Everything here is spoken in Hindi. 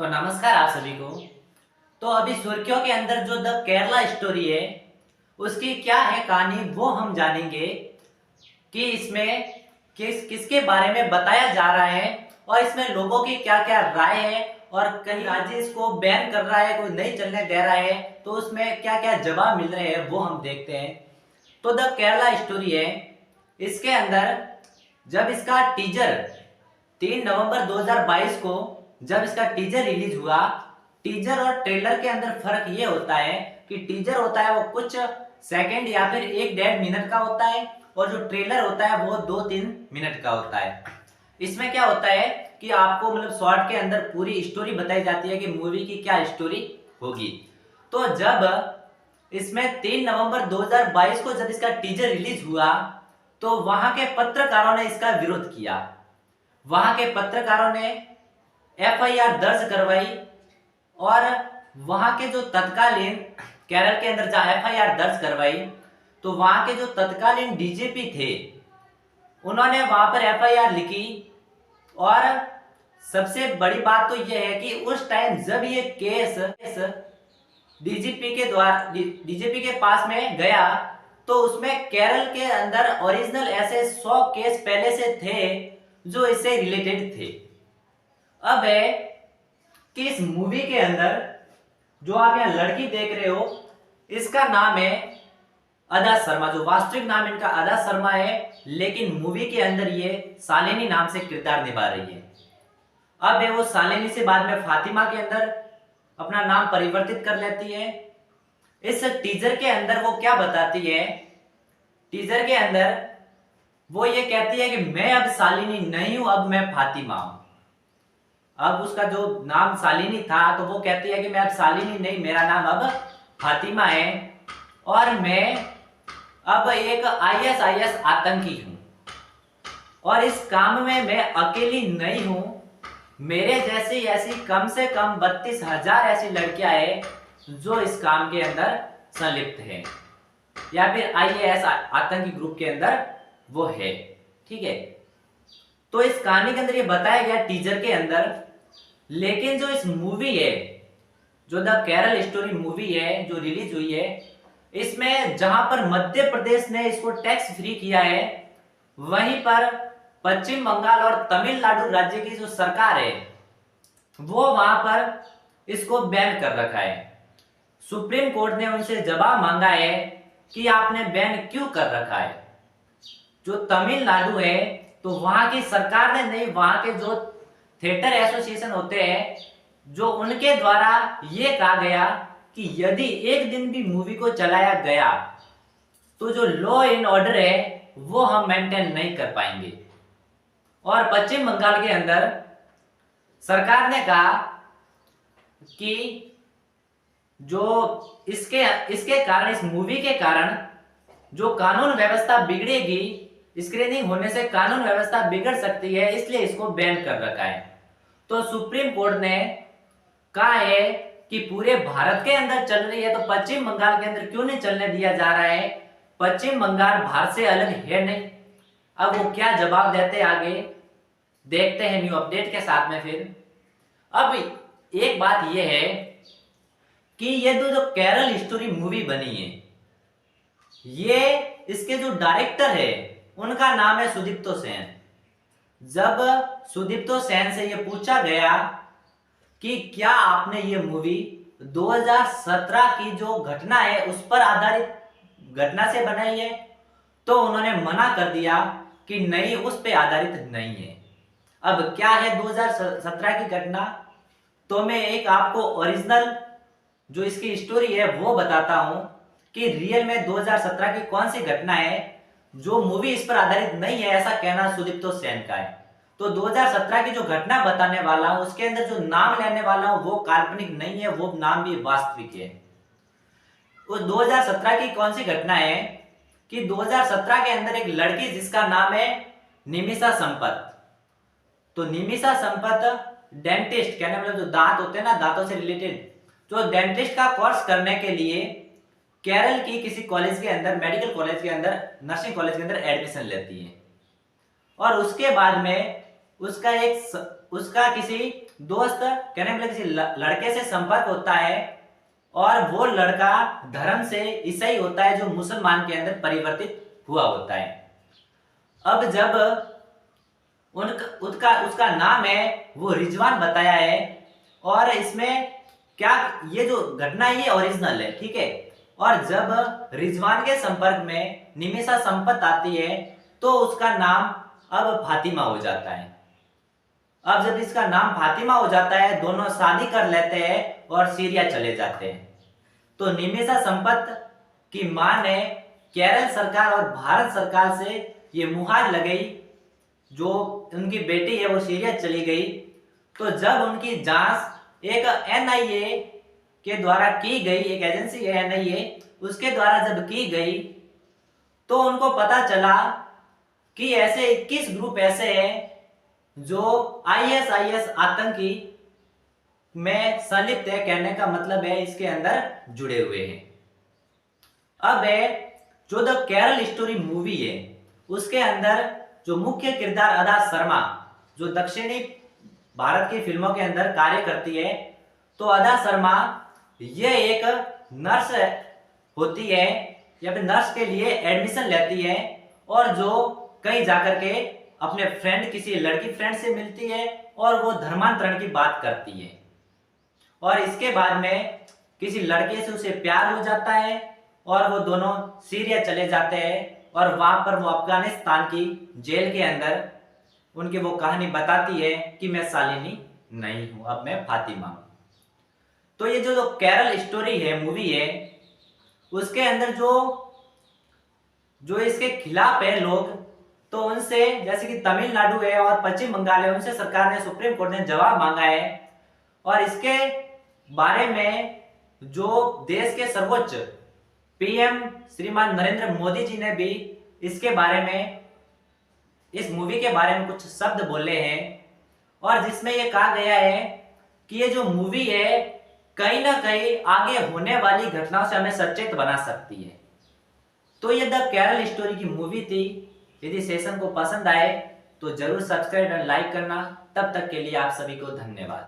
तो नमस्कार आप सभी को। तो अभी सुर्खियों के अंदर जो द केरला स्टोरी है उसकी क्या है कहानी वो हम जानेंगे कि इसमें किसके बारे में बताया जा रहा है और इसमें लोगों की क्या क्या राय है और कहीं राज्य इसको बैन कर रहा है, कोई नहीं चलने दे रहा है, तो उसमें क्या क्या जवाब मिल रहे हैं वो हम देखते हैं। तो द केरला स्टोरी है, इसके अंदर जब इसका टीजर 3 नवंबर 2022 को जब इसका टीजर रिलीज हुआ, टीजर और ट्रेलर के अंदर फर्क ये होता है कि टीजर होता है वो कुछ सेकंड या फिर 1-1.5 मिनट का होता है और जो ट्रेलर होता है वो 2-3 मिनट का होता है। इसमें क्या होता है कि आपको मतलब शॉर्ट के अंदर पूरी स्टोरी बताई जाती है कि मूवी की क्या स्टोरी होगी। तो जब इसमें 3 नवंबर 2022 को जब इसका टीजर रिलीज हुआ तो वहां के पत्रकारों ने इसका विरोध किया। वहां के पत्रकारों ने एफआईआर दर्ज करवाई और वहां के जो तत्कालीन केरल के अंदर जहां एफआईआर दर्ज करवाई तो वहां के जो तत्कालीन डीजीपी थे उन्होंने वहां पर एफआईआर लिखी। और सबसे बड़ी बात तो यह है कि उस टाइम जब ये केस डीजीपी के पास में गया तो उसमें केरल के अंदर ओरिजिनल ऐसे 100 केस पहले से थे जो इससे रिलेटेड थे। अब है कि इस मूवी के अंदर जो आप यहाँ लड़की देख रहे हो इसका नाम है अदा शर्मा, जो वास्तविक नाम इनका अदा शर्मा है, लेकिन मूवी के अंदर ये शालिनी नाम से किरदार निभा रही है। अब है वो शालिनी से बाद में फातिमा के अंदर अपना नाम परिवर्तित कर लेती है। इस टीजर के अंदर वो क्या बताती है, टीजर के अंदर वो ये कहती है कि मैं अब शालिनी नहीं हूं, अब मैं फातिमा हूं। अब उसका जो नाम शालिनी था तो वो कहती है कि मैं अब शालिनी नहीं, मेरा नाम अब फातिमा है और मैं अब एक आईएसआईएस आतंकी हूं और इस काम में मैं अकेली नहीं हूं, मेरे जैसी ऐसी कम से कम 32,000 ऐसी लड़कियां हैं जो इस काम के अंदर संलिप्त है या फिर आईएएस आतंकी ग्रुप के अंदर वो है। ठीक है, तो इस कहानी के अंदर ये बताया गया टीजर के अंदर। लेकिन जो इस मूवी है, जो द केरल स्टोरी मूवी है जो रिलीज हुई है, इसमें जहां पर मध्य प्रदेश ने इसको टैक्स फ्री किया है वहीं पर पश्चिम बंगाल और तमिलनाडु राज्य की जो सरकार है वो वहां पर इसको बैन कर रखा है। सुप्रीम कोर्ट ने उनसे जवाब मांगा है कि आपने बैन क्यों कर रखा है। जो तमिलनाडु है तो वहां की सरकार ने नहीं, वहां के जो थिएटर एसोसिएशन होते हैं जो उनके द्वारा यह कहा गया कि यदि एक दिन भी मूवी को चलाया गया तो जो लॉ एंड ऑर्डर है वो हम मेंटेन नहीं कर पाएंगे। और पश्चिम बंगाल के अंदर सरकार ने कहा कि जो इसके इसके कारण, इस मूवी के कारण जो कानून व्यवस्था बिगड़ेगी, स्क्रीनिंग होने से कानून व्यवस्था बिगड़ सकती है, इसलिए इसको बैन कर रखा है। तो सुप्रीम कोर्ट ने कहा है कि पूरे भारत के अंदर चल रही है तो पश्चिम बंगाल के अंदर क्यों नहीं चलने दिया जा रहा है। पश्चिम बंगाल भारत से अलग है नहीं। अब वो क्या जवाब देते आगे देखते हैं न्यू अपडेट के साथ में। फिर अब एक बात यह है कि ये जो केरल स्टोरी मूवी बनी है, ये इसके जो डायरेक्टर है उनका नाम है सुदीप्तो सेन। जब सुदीप्तो सेन से ये पूछा गया कि क्या आपने ये मूवी 2017 की जो घटना है उस पर आधारित घटना से बनाई है, तो उन्होंने मना कर दिया कि नहीं, उस पर आधारित नहीं है। अब क्या है 2017 की घटना, तो मैं एक आपको ओरिजिनल जो इसकी स्टोरी है वो बताता हूं कि रियल में 2017 की कौन सी घटना है। जो मूवी इस पर आधारित नहीं है ऐसा कहना सुदीप्तो सेन का है। तो 2017 की जो घटना बताने वाला हूं उसके अंदर जो नाम लेने वाला हूं वो काल्पनिक नहीं है, वो नाम भी वास्तविक है। वो 2017 की कौन सी घटना है कि 2017 के अंदर एक लड़की जिसका नाम है निमिषा संपत। तो निमिषा संपत डेंटिस्ट, कहने मतलब जो दांत होते हैं ना, दांतों से रिलेटेड, जो डेंटिस्ट का कोर्स करने के लिए केरल की किसी कॉलेज के अंदर, मेडिकल कॉलेज के अंदर, नर्सिंग कॉलेज के अंदर एडमिशन लेती है। और उसके बाद में उसका एक उसका किसी दोस्त कहने मतलब किसी लड़के से संपर्क होता है और वो लड़का धर्म से ईसाई होता है जो मुसलमान के अंदर परिवर्तित हुआ होता है। अब जब उसका उसका नाम है वो रिजवान बताया है और इसमें क्या ये जो घटना है ये ओरिजिनल है, ठीक है। और जब रिजवान के संपर्क में निमिषा संपत आती है तो उसका नाम अब फातिमा हो जाता है। अब जब इसका नाम फातिमा हो जाता है दोनों शादी कर लेते हैं और सीरिया चले जाते हैं। तो निमिषा संपत की मां ने केरल सरकार और भारत सरकार से ये मुहर लगाई जो उनकी बेटी है वो सीरिया चली गई। तो जब उनकी जांच एक एनआईए के द्वारा की गई, एक एजेंसी है एनआईए, उसके द्वारा जब की गई तो उनको पता चला कि ऐसे 21 ग्रुप ऐसे हैं जो आईएसआईएस आतंकी में संलिप्त है, कहने का मतलब है इसके अंदर जुड़े हुए हैं। अब है जो द केरल स्टोरी मूवी है उसके अंदर जो मुख्य किरदार अदा शर्मा जो दक्षिणी भारत की फिल्मों के अंदर कार्य करती है, तो अदा शर्मा ये एक नर्स होती है या फिर नर्स के लिए एडमिशन लेती है और जो कहीं जाकर के अपने फ्रेंड किसी लड़की फ्रेंड से मिलती है और वो धर्मांतरण की बात करती है और इसके बाद में किसी लड़के से उसे प्यार हो जाता है और वो दोनों सीरिया चले जाते हैं और वहां पर वो अफगानिस्तान की जेल के अंदर उनकी वो कहानी बताती है कि मैं शालिनी नहीं हूं, अब मैं फातिमा हूं। तो ये जो केरल स्टोरी है मूवी है उसके अंदर जो जो इसके खिलाफ है लोग, तो उनसे जैसे कि तमिलनाडु है और पश्चिम बंगाल है उनसे सरकार ने सुप्रीम कोर्ट ने जवाब मांगा है और इसके बारे में जो देश के सर्वोच्च पीएम श्रीमान नरेंद्र मोदी जी ने भी इसके बारे में इस मूवी के बारे में कुछ शब्द बोले हैं और जिसमें ये कहा गया है कि ये जो मूवी है कहीं ना कहीं आगे होने वाली घटनाओं से हमें सचेत बना सकती है। तो ये द केरल स्टोरी की मूवी थी। यदि सेशन को पसंद आए तो जरूर सब्सक्राइब और लाइक करना। तब तक के लिए आप सभी को धन्यवाद।